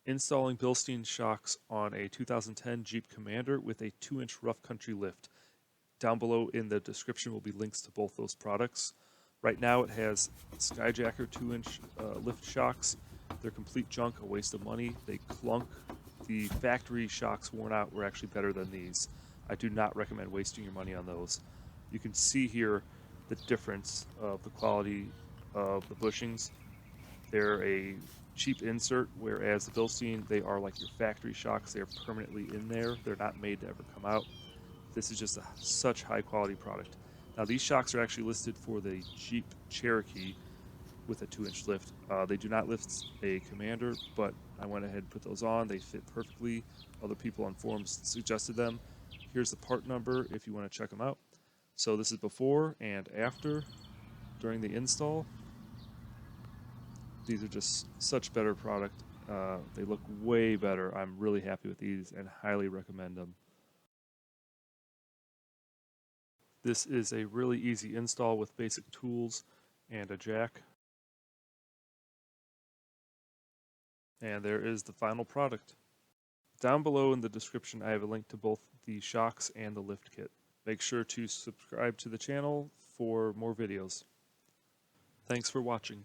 Installing Bilstein shocks on a 2010 Jeep Commander with a 2-inch rough country lift. Down below in the description will be links to both those products. Right now it has Skyjacker 2-inch lift shocks. They're complete junk, a waste of money. They clunk. The factory shocks worn out were actually better than these. I do not recommend wasting your money on those. You can see here the difference of the quality of the bushings. They're a cheap insert, whereas the Bilstein, they are like your factory shocks. They're permanently in there. They're not made to ever come out. This is just such high quality product. Now these shocks are actually listed for the Jeep Cherokee with a 2-inch lift. They do not lift a Commander, but I went ahead and put those on. They fit perfectly. Other people on forums suggested them. Here's the part number if you want to check them out. So this is before and after during the install. These are just such better product. They look way better. I'm really happy with these and highly recommend them. This is a really easy install with basic tools and a jack. And there is the final product. Down below in the description I have a link to both the shocks and the lift kit. Make sure to subscribe to the channel for more videos. Thanks for watching.